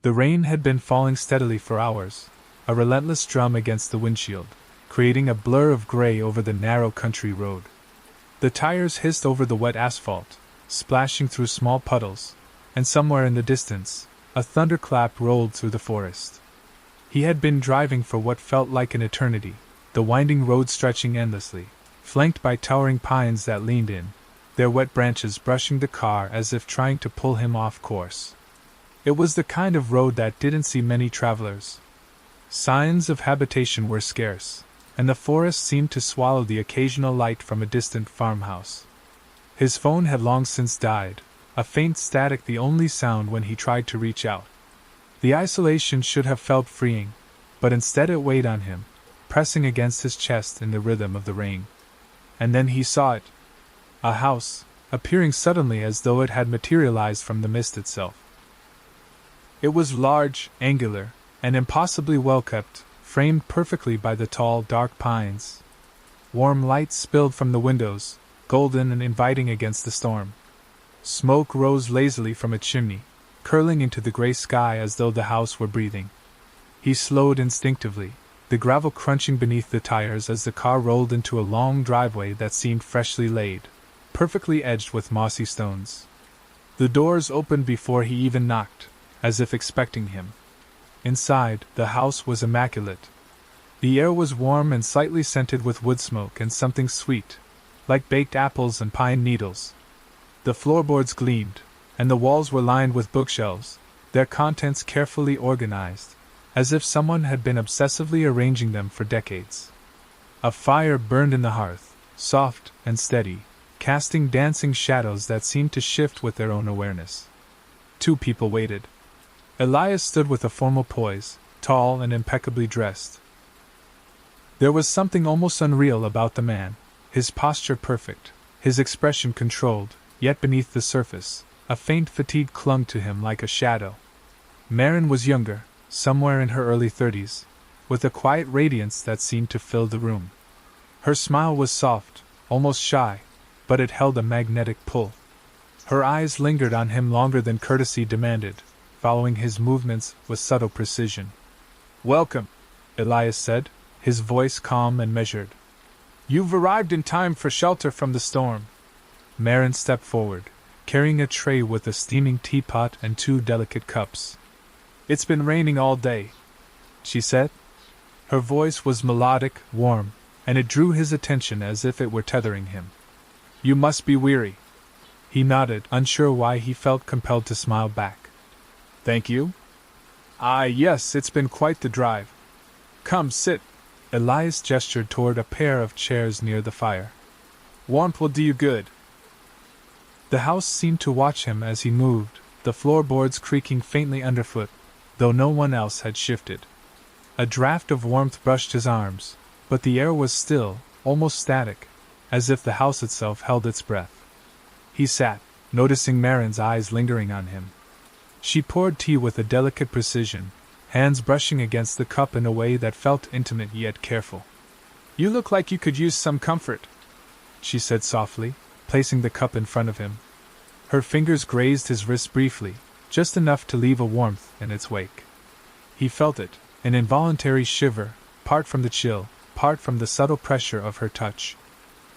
The rain had been falling steadily for hours, a relentless drum against the windshield, creating a blur of gray over the narrow country road. The tires hissed over the wet asphalt, splashing through small puddles, and somewhere in the distance, a thunderclap rolled through the forest. He had been driving for what felt like an eternity, the winding road stretching endlessly, flanked by towering pines that leaned in, their wet branches brushing the car as if trying to pull him off course. It was the kind of road that didn't see many travelers. Signs of habitation were scarce, and the forest seemed to swallow the occasional light from a distant farmhouse. His phone had long since died, a faint static the only sound when he tried to reach out. The isolation should have felt freeing, but instead it weighed on him, pressing against his chest in the rhythm of the rain. And then he saw it. A house, appearing suddenly as though it had materialized from the mist itself. It was large, angular, and impossibly well kept, framed perfectly by the tall, dark pines. Warm light spilled from the windows, golden and inviting against the storm. Smoke rose lazily from a chimney, curling into the gray sky as though the house were breathing. He slowed instinctively, the gravel crunching beneath the tires as the car rolled into a long driveway that seemed freshly laid, perfectly edged with mossy stones. The doors opened before he even knocked, as if expecting him. Inside, the house was immaculate. The air was warm and slightly scented with wood smoke and something sweet, like baked apples and pine needles. The floorboards gleamed, and the walls were lined with bookshelves, their contents carefully organized, as if someone had been obsessively arranging them for decades. A fire burned in the hearth, soft and steady, casting dancing shadows that seemed to shift with their own awareness. 2 people waited. Elias stood with a formal poise, tall and impeccably dressed. There was something almost unreal about the man, his posture perfect, his expression controlled, yet beneath the surface, a faint fatigue clung to him like a shadow. Maren was younger, somewhere in her early 30s, with a quiet radiance that seemed to fill the room. Her smile was soft, almost shy, but it held a magnetic pull. Her eyes lingered on him longer than courtesy demanded, following his movements with subtle precision. "Welcome," Elias said, his voice calm and measured. "You've arrived in time for shelter from the storm." Maren stepped forward, carrying a tray with a steaming teapot and 2 delicate cups. "It's been raining all day," she said. Her voice was melodic, warm, and it drew his attention as if it were tethering him. "You must be weary." He nodded, unsure why he felt compelled to smile back. "Thank you." Yes, it's been quite the drive." "Come, sit." Elias gestured toward a pair of chairs near the fire. "Warmth will do you good." The house seemed to watch him as he moved, the floorboards creaking faintly underfoot, though no one else had shifted. A draft of warmth brushed his arms, but the air was still, almost static, as if the house itself held its breath. He sat, noticing Maren's eyes lingering on him. She poured tea with a delicate precision, hands brushing against the cup in a way that felt intimate yet careful. "You look like you could use some comfort," she said softly, placing the cup in front of him. Her fingers grazed his wrist briefly, just enough to leave a warmth in its wake. He felt it, an involuntary shiver, part from the chill, part from the subtle pressure of her touch.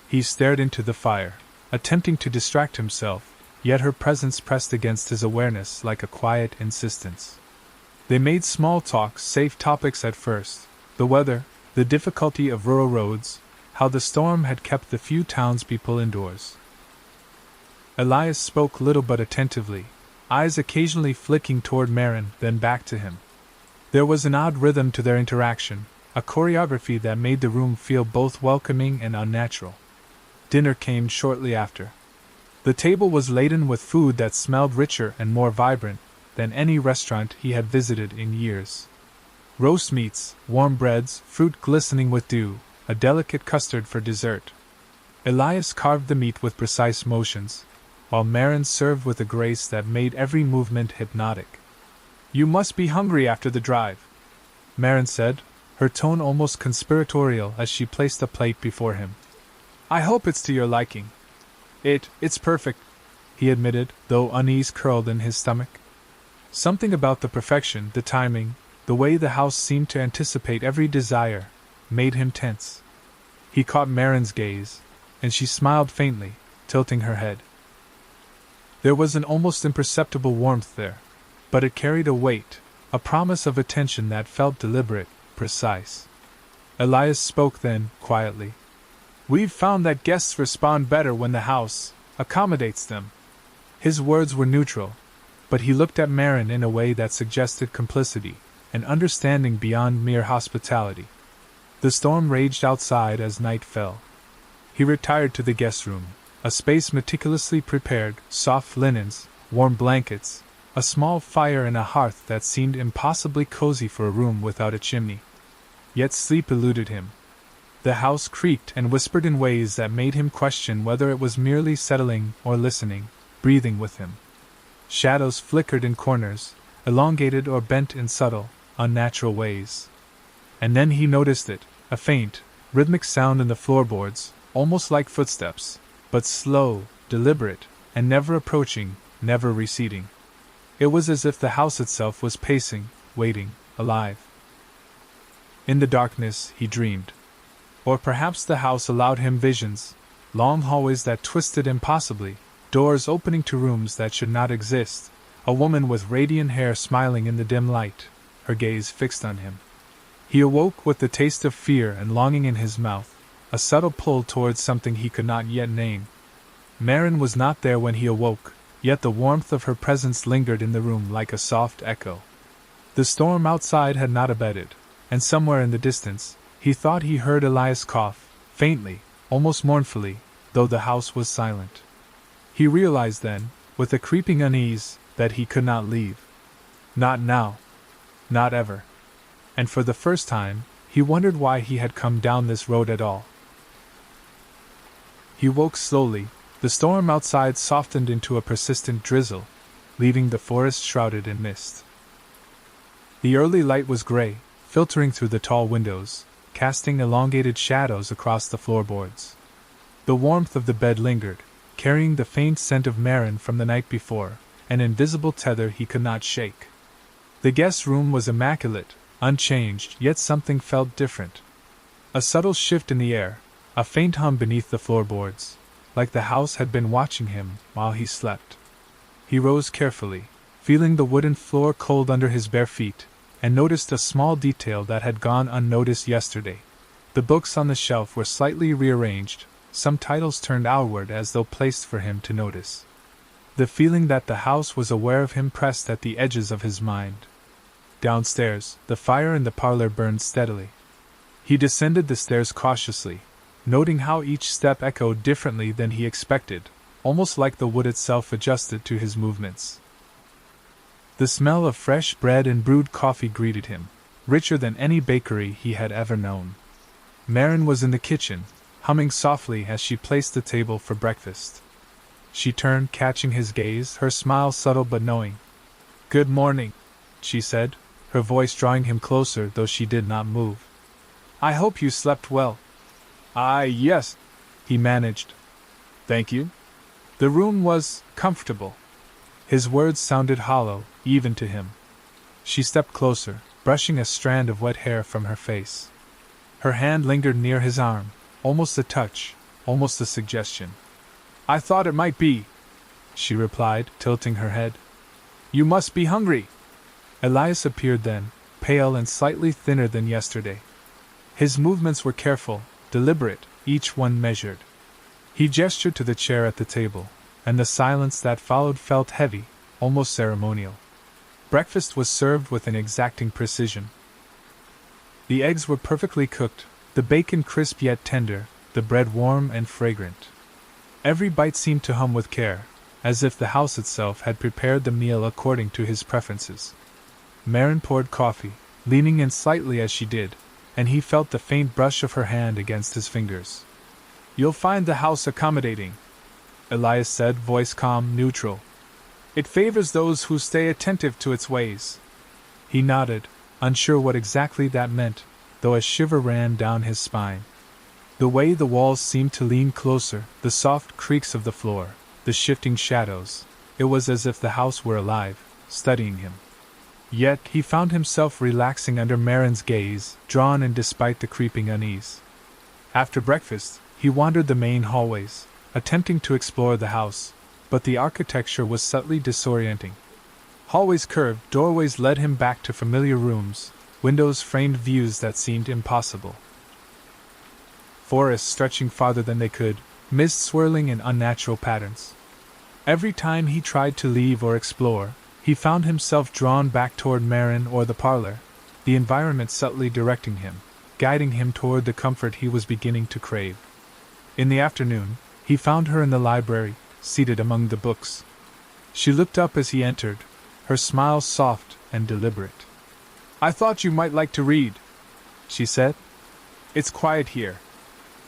He stared into the fire, attempting to distract himself, yet her presence pressed against his awareness like a quiet insistence. They made small talk, safe topics at first: the weather, the difficulty of rural roads, how the storm had kept the few townspeople indoors. Elias spoke little but attentively, eyes occasionally flicking toward Maren, then back to him. There was an odd rhythm to their interaction, a choreography that made the room feel both welcoming and unnatural. Dinner came shortly after. The table was laden with food that smelled richer and more vibrant than any restaurant he had visited in years. Roast meats, warm breads, fruit glistening with dew, a delicate custard for dessert. Elias carved the meat with precise motions, while Maren served with a grace that made every movement hypnotic. "You must be hungry after the drive," Maren said, her tone almost conspiratorial as she placed a plate before him. "I hope it's to your liking." It's perfect," he admitted, though unease curled in his stomach. Something about the perfection, the timing, the way the house seemed to anticipate every desire, made him tense. He caught Maren's gaze, and she smiled faintly, tilting her head. There was an almost imperceptible warmth there, but it carried a weight, a promise of attention that felt deliberate, precise. Elias spoke then, quietly. "We've found that guests respond better when the house accommodates them." His words were neutral, but he looked at Maren in a way that suggested complicity, and understanding beyond mere hospitality. The storm raged outside as night fell. He retired to the guest room, a space meticulously prepared, soft linens, warm blankets, a small fire and a hearth that seemed impossibly cozy for a room without a chimney. Yet sleep eluded him. The house creaked and whispered in ways that made him question whether it was merely settling or listening, breathing with him. Shadows flickered in corners, elongated or bent in subtle, unnatural ways. And then he noticed it, a faint, rhythmic sound in the floorboards, almost like footsteps, but slow, deliberate, and never approaching, never receding. It was as if the house itself was pacing, waiting, alive. In the darkness, he dreamed. Or perhaps the house allowed him visions, long hallways that twisted impossibly, doors opening to rooms that should not exist, a woman with radiant hair smiling in the dim light, her gaze fixed on him. He awoke with the taste of fear and longing in his mouth, a subtle pull towards something he could not yet name. Maren was not there when he awoke, yet the warmth of her presence lingered in the room like a soft echo. The storm outside had not abated, and somewhere in the distance, he thought he heard Elias cough, faintly, almost mournfully, though the house was silent. He realized then, with a creeping unease, that he could not leave. Not now. Not ever. And for the first time, he wondered why he had come down this road at all. He woke slowly. The storm outside softened into a persistent drizzle, leaving the forest shrouded in mist. The early light was gray, filtering through the tall windows, casting elongated shadows across the floorboards. The warmth of the bed lingered, carrying the faint scent of Maren from the night before, an invisible tether he could not shake. The guest room was immaculate, unchanged, yet something felt different. A subtle shift in the air, a faint hum beneath the floorboards, like the house had been watching him while he slept. He rose carefully, feeling the wooden floor cold under his bare feet, and noticed a small detail that had gone unnoticed yesterday. The books on the shelf were slightly rearranged, some titles turned outward as though placed for him to notice. The feeling that the house was aware of him pressed at the edges of his mind. Downstairs, the fire in the parlor burned steadily. He descended the stairs cautiously, noting how each step echoed differently than he expected, almost like the wood itself adjusted to his movements. The smell of fresh bread and brewed coffee greeted him, richer than any bakery he had ever known. Maren was in the kitchen, humming softly as she placed the table for breakfast. She turned, catching his gaze, her smile subtle but knowing. "Good morning," she said, her voice drawing him closer though she did not move. "I hope you slept well." Yes," he managed. "Thank you." The room was comfortable. His words sounded hollow, even to him. She stepped closer, brushing a strand of wet hair from her face. Her hand lingered near his arm, almost a touch, almost a suggestion. "I thought it might be," she replied, tilting her head. "You must be hungry." Elias appeared then, pale and slightly thinner than yesterday. His movements were careful, deliberate, each one measured. He gestured to the chair at the table, and the silence that followed felt heavy, almost ceremonial. Breakfast was served with an exacting precision. The eggs were perfectly cooked, the bacon crisp yet tender, the bread warm and fragrant. Every bite seemed to hum with care, as if the house itself had prepared the meal according to his preferences. Maren poured coffee, leaning in slightly as she did, and he felt the faint brush of her hand against his fingers. "You'll find the house accommodating," Elias said, voice calm, neutral. "It favors those who stay attentive to its ways." He nodded, unsure what exactly that meant, though a shiver ran down his spine. The way the walls seemed to lean closer, the soft creaks of the floor, the shifting shadows, it was as if the house were alive, studying him. Yet he found himself relaxing under Maren's gaze, drawn in despite the creeping unease. After breakfast, he wandered the main hallways, attempting to explore the house, but the architecture was subtly disorienting. Hallways curved, doorways led him back to familiar rooms, windows framed views that seemed impossible. Forests stretching farther than they could, mist swirling in unnatural patterns. Every time he tried to leave or explore, he found himself drawn back toward Maren or the parlor, the environment subtly directing him, guiding him toward the comfort he was beginning to crave. In the afternoon, he found her in the library, seated among the books. She looked up as he entered, her smile soft and deliberate. "I thought you might like to read," she said. "It's quiet here.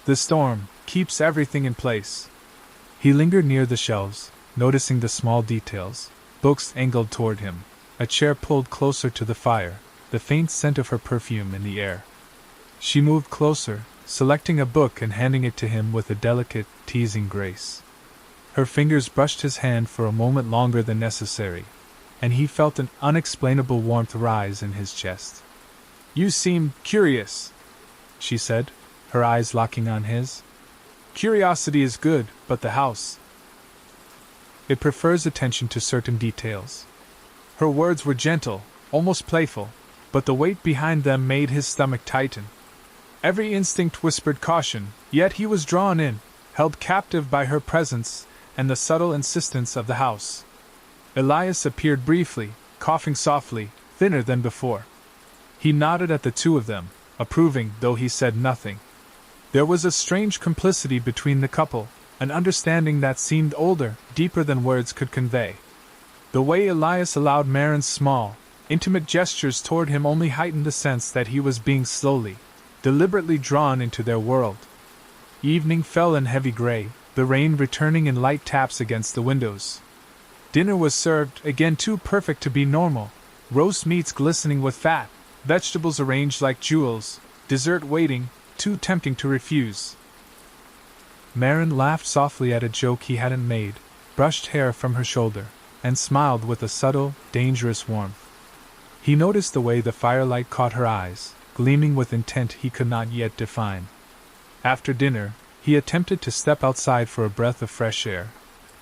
The storm keeps everything in place." He lingered near the shelves, noticing the small details. Books angled toward him, a chair pulled closer to the fire, the faint scent of her perfume in the air. She moved closer, selecting a book and handing it to him with a delicate, teasing grace. Her fingers brushed his hand for a moment longer than necessary, and he felt an unexplainable warmth rise in his chest. "You seem curious," she said, her eyes locking on his. "Curiosity is good, but the house, it prefers attention to certain details." Her words were gentle, almost playful, but the weight behind them made his stomach tighten. Every instinct whispered caution, yet he was drawn in, held captive by her presence and the subtle insistence of the house. Elias appeared briefly, coughing softly, thinner than before. He nodded at the two of them, approving, though he said nothing. There was a strange complicity between the couple, an understanding that seemed older, deeper than words could convey. The way Elias allowed Maren's small, intimate gestures toward him only heightened the sense that he was being slowly, deliberately drawn into their world. Evening fell in heavy gray, the rain returning in light taps against the windows. Dinner was served, again too perfect to be normal, roast meats glistening with fat, vegetables arranged like jewels, dessert waiting, too tempting to refuse. Maren laughed softly at a joke he hadn't made, brushed hair from her shoulder, and smiled with a subtle, dangerous warmth. He noticed the way the firelight caught her eyes, gleaming with intent he could not yet define. After dinner, he attempted to step outside for a breath of fresh air,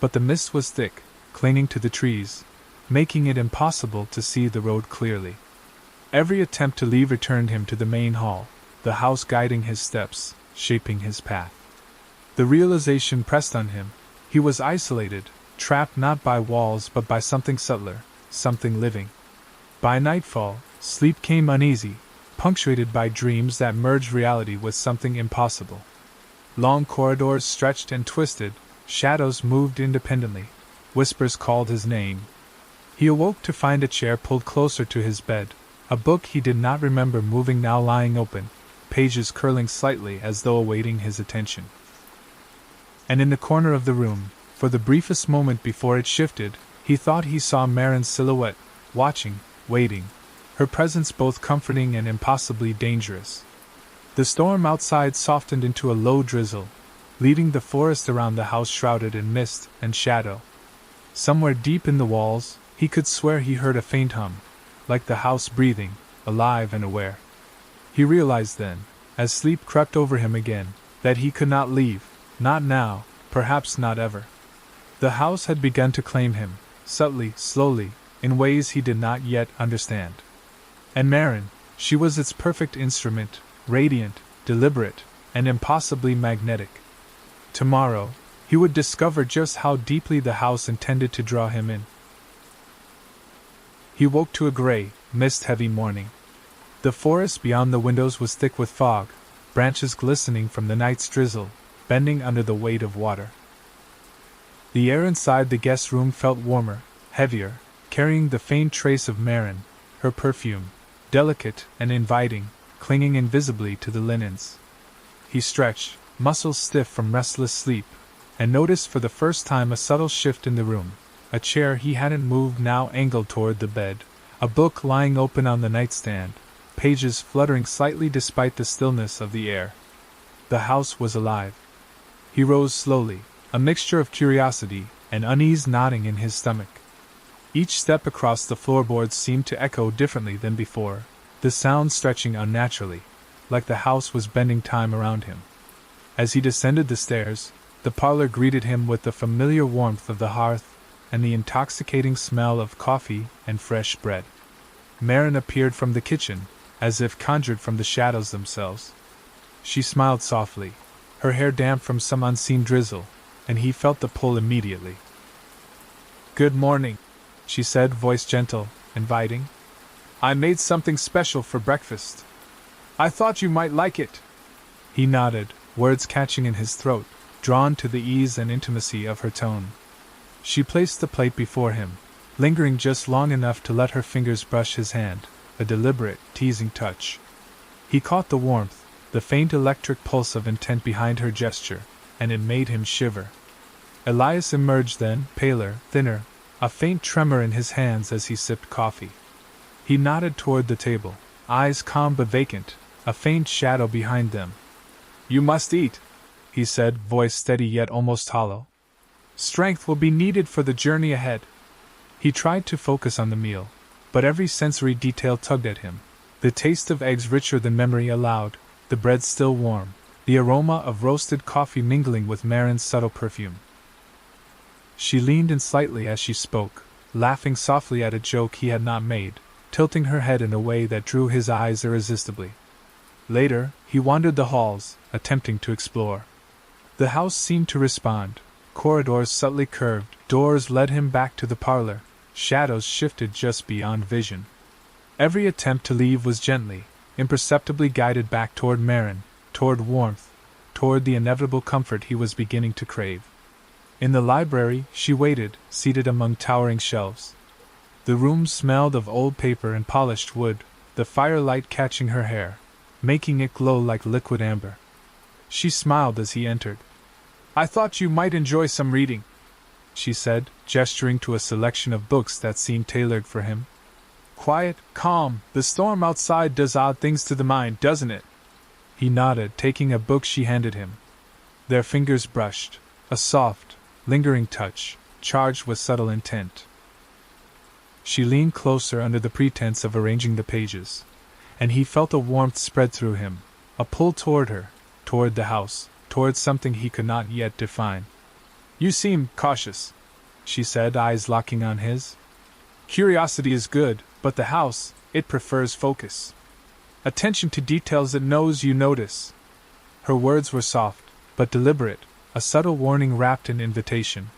but the mist was thick, clinging to the trees, making it impossible to see the road clearly. Every attempt to leave returned him to the main hall, the house guiding his steps, shaping his path. The realization pressed on him. He was isolated, trapped not by walls but by something subtler, something living. By nightfall, sleep came uneasy, punctuated by dreams that merged reality with something impossible. Long corridors stretched and twisted, shadows moved independently, whispers called his name. He awoke to find a chair pulled closer to his bed, a book he did not remember moving now lying open, pages curling slightly as though awaiting his attention. And in the corner of the room, for the briefest moment before it shifted, he thought he saw Maren's silhouette, watching, waiting, her presence both comforting and impossibly dangerous. The storm outside softened into a low drizzle, leaving the forest around the house shrouded in mist and shadow. Somewhere deep in the walls, he could swear he heard a faint hum, like the house breathing, alive and aware. He realized then, as sleep crept over him again, that he could not leave, not now, perhaps not ever. The house had begun to claim him, subtly, slowly, in ways he did not yet understand. And Maren, she was its perfect instrument, radiant, deliberate, and impossibly magnetic. Tomorrow, he would discover just how deeply the house intended to draw him in. He woke to a gray, mist-heavy morning. The forest beyond the windows was thick with fog, branches glistening from the night's drizzle, bending under the weight of water. The air inside the guest room felt warmer, heavier, carrying the faint trace of Maren, her perfume, delicate and inviting, clinging invisibly to the linens. He stretched, muscles stiff from restless sleep, and noticed for the first time a subtle shift in the room. A chair he hadn't moved now angled toward the bed, a book lying open on the nightstand, pages fluttering slightly despite the stillness of the air. The house was alive. He rose slowly, a mixture of curiosity and unease knotting in his stomach. Each step across the floorboards seemed to echo differently than before, the sound stretching unnaturally, like the house was bending time around him. As he descended the stairs, the parlor greeted him with the familiar warmth of the hearth and the intoxicating smell of coffee and fresh bread. Maren appeared from the kitchen, as if conjured from the shadows themselves. She smiled softly, her hair damp from some unseen drizzle, and he felt the pull immediately. "Good morning," she said, voice gentle, inviting. "I made something special for breakfast. I thought you might like it." He nodded, words catching in his throat, drawn to the ease and intimacy of her tone. She placed the plate before him, lingering just long enough to let her fingers brush his hand, a deliberate, teasing touch. He caught the warmth, the faint electric pulse of intent behind her gesture, and it made him shiver. Elias emerged then, paler, thinner, a faint tremor in his hands as he sipped coffee. He nodded toward the table, eyes calm but vacant, a faint shadow behind them. "You must eat," he said, voice steady yet almost hollow. "Strength will be needed for the journey ahead." He tried to focus on the meal, but every sensory detail tugged at him. The taste of eggs richer than memory allowed, the bread still warm, the aroma of roasted coffee mingling with Maren's subtle perfume. She leaned in slightly as she spoke, laughing softly at a joke he had not made, tilting her head in a way that drew his eyes irresistibly. Later, he wandered the halls, attempting to explore. The house seemed to respond. Corridors subtly curved, doors led him back to the parlor, shadows shifted just beyond vision. Every attempt to leave was gently, imperceptibly guided back toward Maren, toward warmth, toward the inevitable comfort he was beginning to crave. In the library, she waited, seated among towering shelves. The room smelled of old paper and polished wood, the firelight catching her hair, making it glow like liquid amber. She smiled as he entered. "I thought you might enjoy some reading," she said, gesturing to a selection of books that seemed tailored for him. "Quiet, calm, the storm outside does odd things to the mind, doesn't it?" He nodded, taking a book she handed him. Their fingers brushed, a soft, lingering touch, charged with subtle intent. She leaned closer under the pretense of arranging the pages, and he felt a warmth spread through him, a pull toward her, toward the house, toward something he could not yet define. "You seem cautious," she said, eyes locking on his. "Curiosity is good, but the house, it prefers focus. Attention to details it knows you notice." Her words were soft, but deliberate, a subtle warning wrapped in invitation.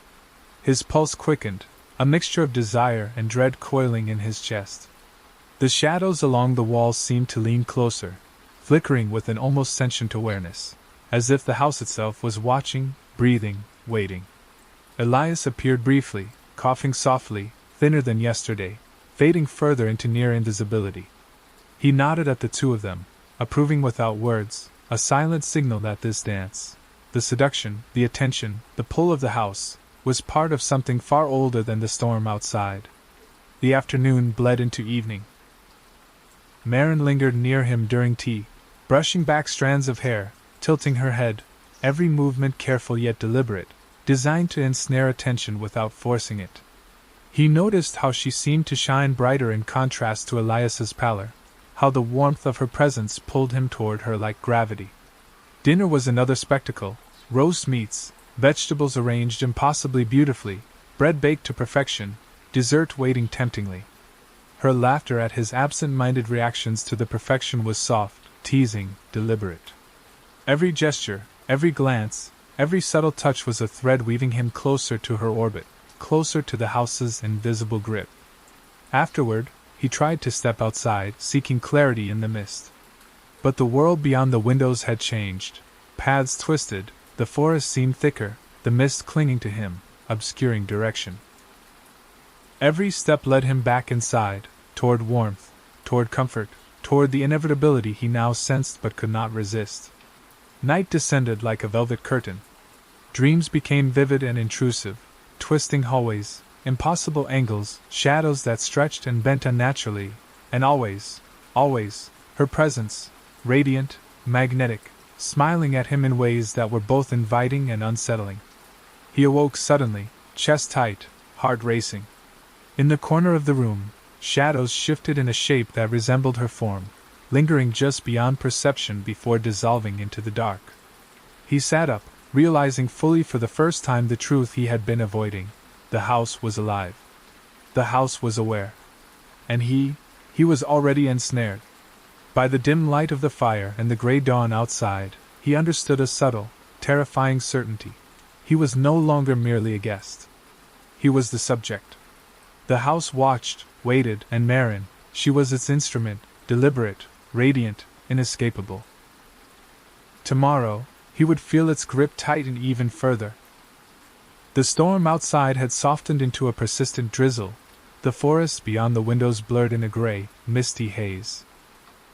His pulse quickened, a mixture of desire and dread coiling in his chest. The shadows along the walls seemed to lean closer, flickering with an almost sentient awareness, as if the house itself was watching, breathing, waiting. Elias appeared briefly, coughing softly, thinner than yesterday, fading further into near invisibility. He nodded at the two of them, approving without words, a silent signal that this dance, the seduction, the attention, the pull of the house, was part of something far older than the storm outside. The afternoon bled into evening. Maren lingered near him during tea, brushing back strands of hair, tilting her head, every movement careful yet deliberate, designed to ensnare attention without forcing it. He noticed how she seemed to shine brighter in contrast to Elias's pallor, how the warmth of her presence pulled him toward her like gravity. Dinner was another spectacle, roast meats, vegetables arranged impossibly beautifully, bread baked to perfection, dessert waiting temptingly. Her laughter at his absent-minded reactions to the perfection was soft, teasing, deliberate. Every gesture, every glance, every subtle touch was a thread weaving him closer to her orbit, closer to the house's invisible grip. Afterward, he tried to step outside, seeking clarity in the mist. But the world beyond the windows had changed. Paths twisted, the forest seemed thicker, the mist clinging to him, obscuring direction. Every step led him back inside, toward warmth, toward comfort, toward the inevitability he now sensed but could not resist. Night descended like a velvet curtain. Dreams became vivid and intrusive, twisting hallways, impossible angles, shadows that stretched and bent unnaturally, and always, her presence, radiant, magnetic, smiling at him in ways that were both inviting and unsettling. He awoke suddenly, chest tight, heart racing. In the corner of the room, shadows shifted in a shape that resembled her form, lingering just beyond perception before dissolving into the dark. He sat up, realizing fully for the first time the truth he had been avoiding. The house was alive. The house was aware. And he was already ensnared. By the dim light of the fire and the gray dawn outside, he understood a subtle, terrifying certainty. He was no longer merely a guest. He was the subject. The house watched, waited, and Maren, she was its instrument, deliberate, radiant, inescapable. Tomorrow, he would feel its grip tighten even further. The storm outside had softened into a persistent drizzle, the forest beyond the windows blurred in a gray, misty haze.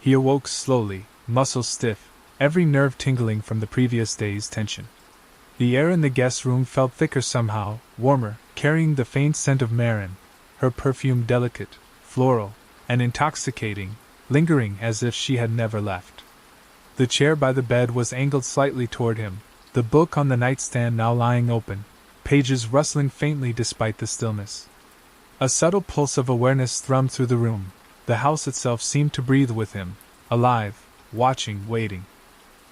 He awoke slowly, muscles stiff, every nerve tingling from the previous day's tension. The air in the guest room felt thicker somehow, warmer, carrying the faint scent of Maren, her perfume delicate, floral, and intoxicating, lingering as if she had never left. The chair by the bed was angled slightly toward him, the book on the nightstand now lying open, pages rustling faintly despite the stillness. A subtle pulse of awareness thrummed through the room. The house itself seemed to breathe with him, alive, watching, waiting.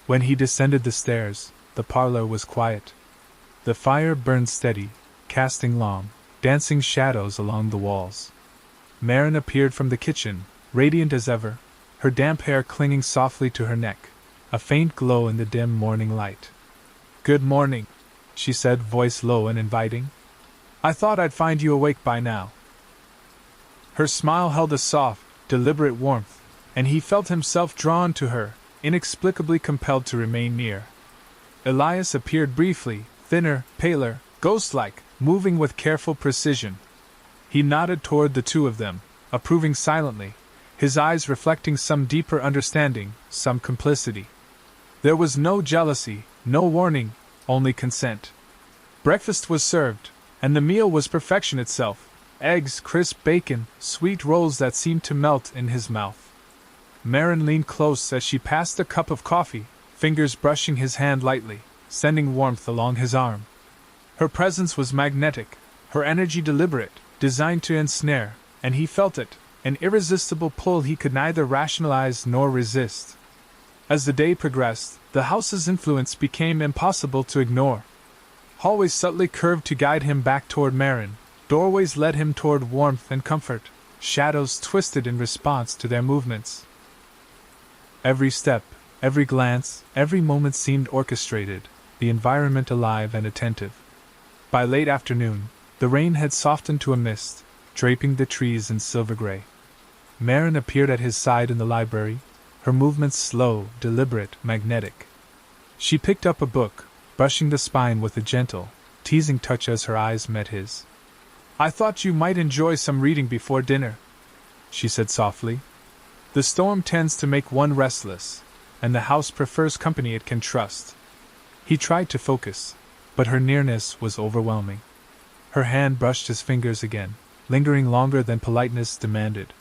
When he descended the stairs, the parlor was quiet. The fire burned steady, casting long, dancing shadows along the walls. Maren appeared from the kitchen, radiant as ever, her damp hair clinging softly to her neck, a faint glow in the dim morning light. "Good morning," she said, voice low and inviting. "I thought I'd find you awake by now." Her smile held a soft, deliberate warmth, and he felt himself drawn to her, inexplicably compelled to remain near. Elias appeared briefly, thinner, paler, ghost-like, moving with careful precision. He nodded toward the two of them, approving silently, his eyes reflecting some deeper understanding, some complicity. There was no jealousy, no warning, only consent. Breakfast was served, and the meal was perfection itself. Eggs, crisp bacon, sweet rolls that seemed to melt in his mouth. Maren leaned close as she passed a cup of coffee, fingers brushing his hand lightly, sending warmth along his arm. Her presence was magnetic, her energy deliberate, designed to ensnare, and he felt it, an irresistible pull he could neither rationalize nor resist. As the day progressed, the house's influence became impossible to ignore. Hallways subtly curved to guide him back toward Maren. Doorways led him toward warmth and comfort, shadows twisted in response to their movements. Every step, every glance, every moment seemed orchestrated, the environment alive and attentive. By late afternoon, the rain had softened to a mist, draping the trees in silver gray. Maren appeared at his side in the library, her movements slow, deliberate, magnetic. She picked up a book, brushing the spine with a gentle, teasing touch as her eyes met his. "I thought you might enjoy some reading before dinner," she said softly. "The storm tends to make one restless, and the house prefers company it can trust." He tried to focus, but her nearness was overwhelming. Her hand brushed his fingers again, lingering longer than politeness demanded.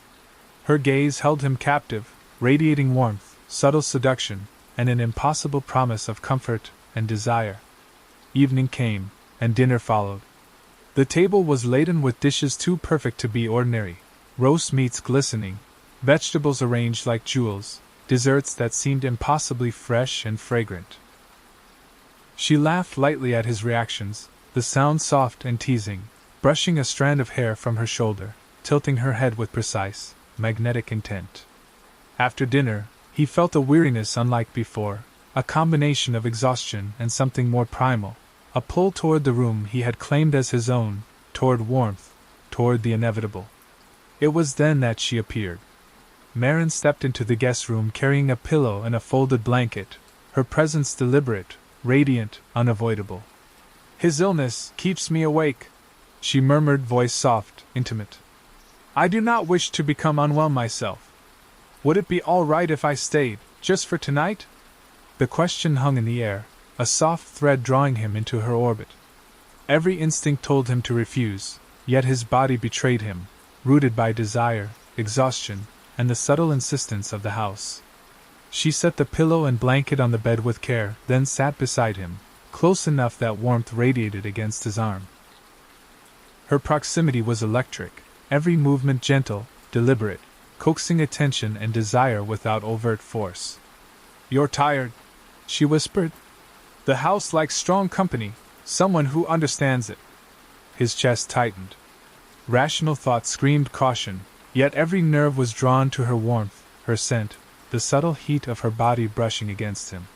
Her gaze held him captive, radiating warmth, subtle seduction, and an impossible promise of comfort and desire. Evening came, and dinner followed. The table was laden with dishes too perfect to be ordinary, roast meats glistening, vegetables arranged like jewels, desserts that seemed impossibly fresh and fragrant. She laughed lightly at his reactions, the sound soft and teasing, brushing a strand of hair from her shoulder, tilting her head with precise, magnetic intent. After dinner, he felt a weariness unlike before, a combination of exhaustion and something more primal. A pull toward the room he had claimed as his own, toward warmth, toward the inevitable. It was then that she appeared. Maren stepped into the guest room carrying a pillow and a folded blanket, her presence deliberate, radiant, unavoidable. "His illness keeps me awake," she murmured, voice soft, intimate. "I do not wish to become unwell myself. Would it be all right if I stayed, just for tonight?" The question hung in the air, a soft thread drawing him into her orbit. Every instinct told him to refuse, yet his body betrayed him, rooted by desire, exhaustion, and the subtle insistence of the house. She set the pillow and blanket on the bed with care, then sat beside him, close enough that warmth radiated against his arm. Her proximity was electric, every movement gentle, deliberate, coaxing attention and desire without overt force. "You're tired," she whispered. "The house likes strong company, someone who understands it." His chest tightened. Rational thought screamed caution, yet every nerve was drawn to her warmth, her scent, the subtle heat of her body brushing against him.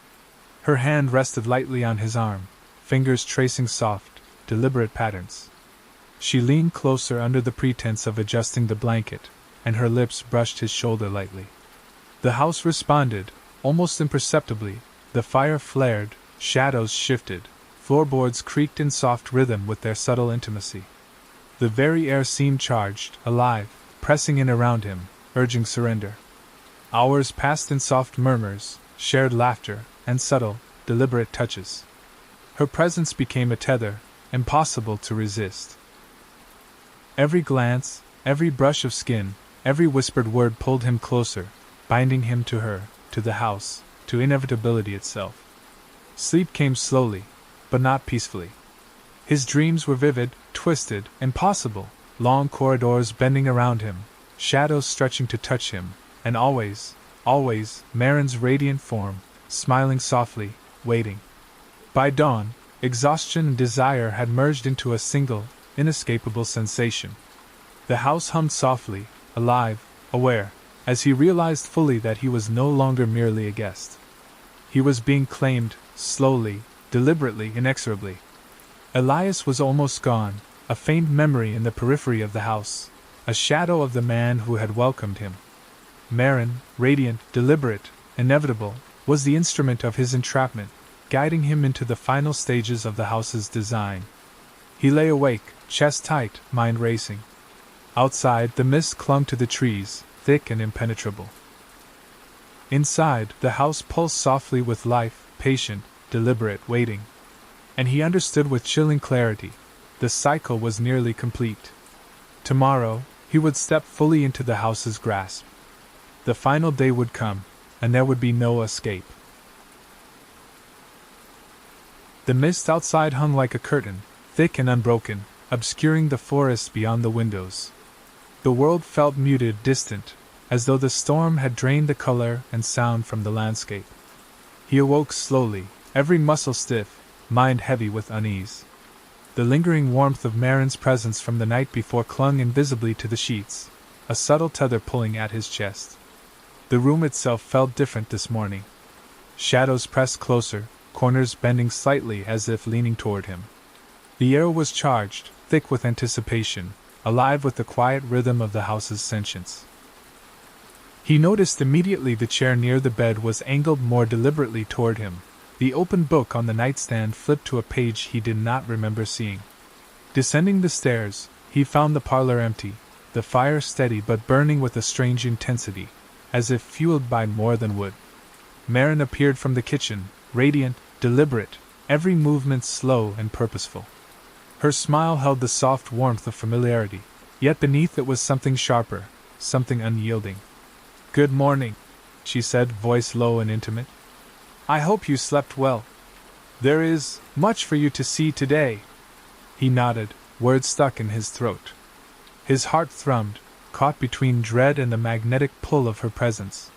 Her hand rested lightly on his arm, fingers tracing soft, deliberate patterns. She leaned closer under the pretense of adjusting the blanket, and her lips brushed his shoulder lightly. The house responded, almost imperceptibly. The fire flared, shadows shifted, floorboards creaked in soft rhythm with their subtle intimacy. The very air seemed charged, alive, pressing in around him, urging surrender. Hours passed in soft murmurs, shared laughter, and subtle, deliberate touches. Her presence became a tether, impossible to resist. Every glance, every brush of skin, every whispered word pulled him closer, binding him to her, to the house, to inevitability itself. Sleep came slowly, but not peacefully. His dreams were vivid, twisted, impossible, long corridors bending around him, shadows stretching to touch him, and always, Maren's radiant form, smiling softly, waiting. By dawn, exhaustion and desire had merged into a single, inescapable sensation. The house hummed softly, alive, aware, as he realized fully that he was no longer merely a guest. He was being claimed, slowly, deliberately, inexorably. Elias was almost gone, a faint memory in the periphery of the house, a shadow of the man who had welcomed him. Maren, radiant, deliberate, inevitable, was the instrument of his entrapment, guiding him into the final stages of the house's design. He lay awake, chest tight, mind racing. Outside, the mist clung to the trees, thick and impenetrable. Inside, the house pulsed softly with life, patient, deliberate, waiting. And he understood with chilling clarity, the cycle was nearly complete. Tomorrow, he would step fully into the house's grasp. The final day would come, and there would be no escape. The mist outside hung like a curtain, thick and unbroken, obscuring the forest beyond the windows. The world felt muted, distant, as though the storm had drained the color and sound from the landscape. He awoke slowly, every muscle stiff, mind heavy with unease. The lingering warmth of Maren's presence from the night before clung invisibly to the sheets, a subtle tether pulling at his chest. The room itself felt different this morning. Shadows pressed closer, corners bending slightly as if leaning toward him. The air was charged, thick with anticipation, alive with the quiet rhythm of the house's sentience. He noticed immediately the chair near the bed was angled more deliberately toward him. The open book on the nightstand flipped to a page he did not remember seeing. Descending the stairs, he found the parlor empty, the fire steady but burning with a strange intensity, as if fueled by more than wood. Maren appeared from the kitchen, radiant, deliberate, every movement slow and purposeful. Her smile held the soft warmth of familiarity, yet beneath it was something sharper, something unyielding. "Good morning," she said, voice low and intimate. "I hope you slept well. There is much for you to see today." He nodded, words stuck in his throat. His heart thrummed, caught between dread and the magnetic pull of her presence.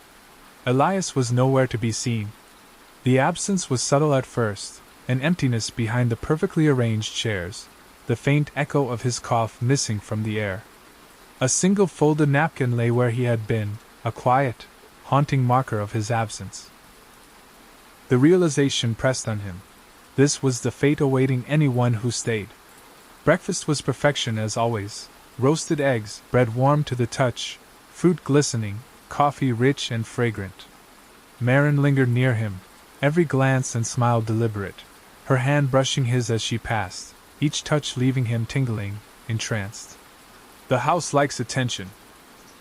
Elias was nowhere to be seen. The absence was subtle at first, an emptiness behind the perfectly arranged chairs, the faint echo of his cough missing from the air. A single folded napkin lay where he had been, a quiet, haunting marker of his absence. The realization pressed on him. This was the fate awaiting anyone who stayed. Breakfast was perfection as always. Roasted eggs, bread warm to the touch, fruit glistening, coffee rich and fragrant. Maren lingered near him, every glance and smile deliberate, her hand brushing his as she passed, each touch leaving him tingling, entranced. "The house likes attention,"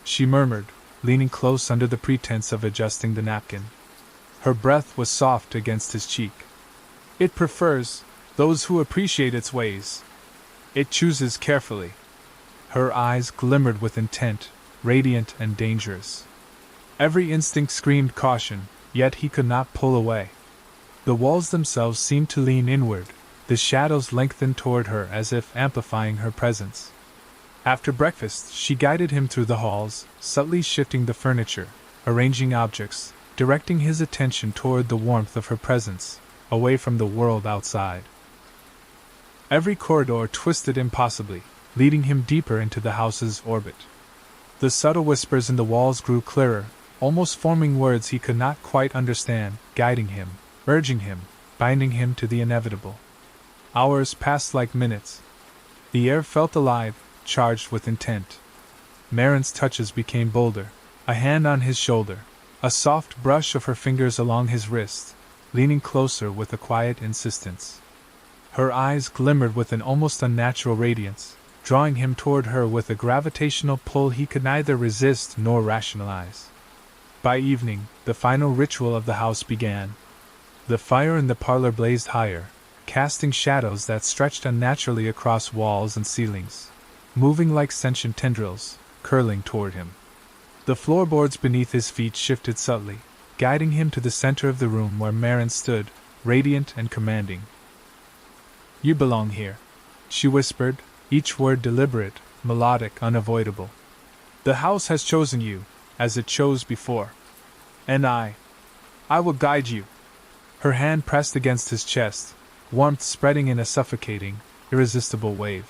she murmured, leaning close under the pretense of adjusting the napkin. Her breath was soft against his cheek. "It prefers those who appreciate its ways. It chooses carefully." Her eyes glimmered with intent, radiant and dangerous. Every instinct screamed caution, yet he could not pull away. The walls themselves seemed to lean inward, the shadows lengthened toward her as if amplifying her presence. After breakfast, she guided him through the halls, subtly shifting the furniture, arranging objects, directing his attention toward the warmth of her presence, away from the world outside. Every corridor twisted impossibly, leading him deeper into the house's orbit. The subtle whispers in the walls grew clearer, almost forming words he could not quite understand, guiding him, urging him, binding him to the inevitable. Hours passed like minutes. The air felt alive, charged with intent. Maren's touches became bolder, a hand on his shoulder, a soft brush of her fingers along his wrist, leaning closer with a quiet insistence. Her eyes glimmered with an almost unnatural radiance, drawing him toward her with a gravitational pull he could neither resist nor rationalize. By evening, the final ritual of the house began. The fire in the parlor blazed higher, casting shadows that stretched unnaturally across walls and ceilings, moving like sentient tendrils, curling toward him. The floorboards beneath his feet shifted subtly, guiding him to the center of the room where Maren stood, radiant and commanding. "You belong here," she whispered, each word deliberate, melodic, unavoidable. "The house has chosen you, as it chose before. And I will guide you." Her hand pressed against his chest, warmth spreading in a suffocating, irresistible wave.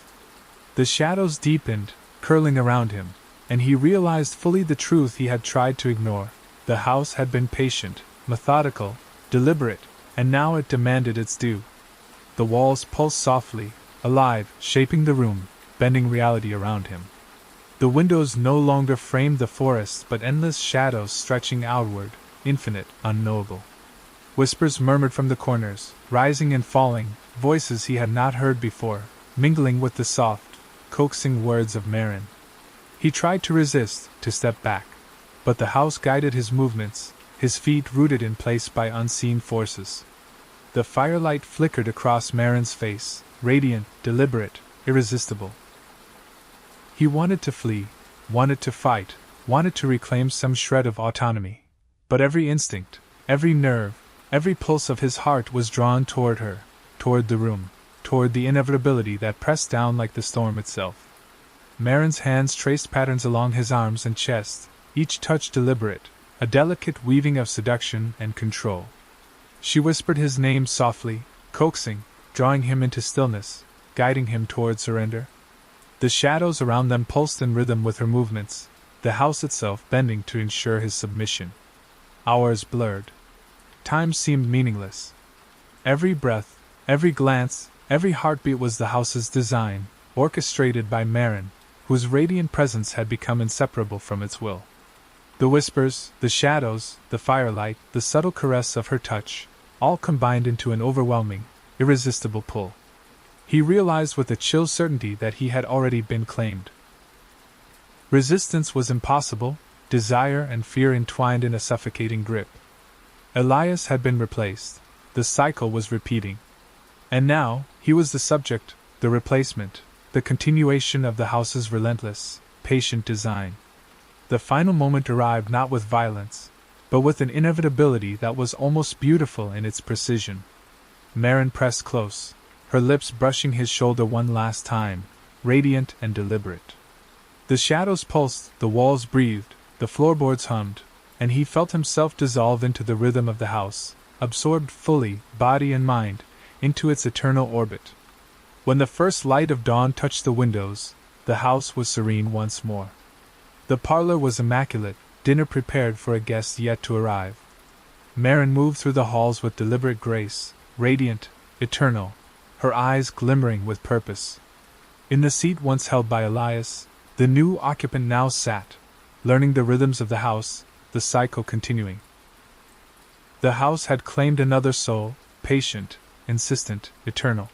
The shadows deepened, curling around him, and he realized fully the truth he had tried to ignore. The house had been patient, methodical, deliberate, and now it demanded its due. The walls pulsed softly, alive, shaping the room, bending reality around him. The windows no longer framed the forest but endless shadows stretching outward, infinite, unknowable. Whispers murmured from the corners, rising and falling, voices he had not heard before, mingling with the soft, coaxing words of Maren. He tried to resist, to step back, but the house guided his movements, his feet rooted in place by unseen forces. The firelight flickered across Maren's face, radiant, deliberate, irresistible. He wanted to flee, wanted to fight, wanted to reclaim some shred of autonomy. But every instinct, every nerve, every pulse of his heart was drawn toward her, toward the room, toward the inevitability that pressed down like the storm itself. Maren's hands traced patterns along his arms and chest, each touch deliberate, a delicate weaving of seduction and control. She whispered his name softly, coaxing, drawing him into stillness, guiding him toward surrender. The shadows around them pulsed in rhythm with her movements, the house itself bending to ensure his submission. Hours blurred. Time seemed meaningless. Every breath, every glance, every heartbeat was the house's design, orchestrated by Maren, whose radiant presence had become inseparable from its will. The whispers, the shadows, the firelight, the subtle caress of her touch, all combined into an overwhelming, irresistible pull. He realized with a chill certainty that he had already been claimed. Resistance was impossible, desire and fear entwined in a suffocating grip. Elias had been replaced, the cycle was repeating. And now, he was the subject, the replacement, the continuation of the house's relentless, patient design. The final moment arrived not with violence, but with an inevitability that was almost beautiful in its precision. Maren pressed close, her lips brushing his shoulder one last time, radiant and deliberate. The shadows pulsed, the walls breathed, the floorboards hummed, and he felt himself dissolve into the rhythm of the house, absorbed fully, body and mind, into its eternal orbit. When the first light of dawn touched the windows, the house was serene once more. The parlor was immaculate, dinner prepared for a guest yet to arrive. Maren moved through the halls with deliberate grace, radiant, eternal, her eyes glimmering with purpose. In the seat once held by Elias, the new occupant now sat, learning the rhythms of the house, the cycle continuing. The house had claimed another soul, patient, insistent, eternal.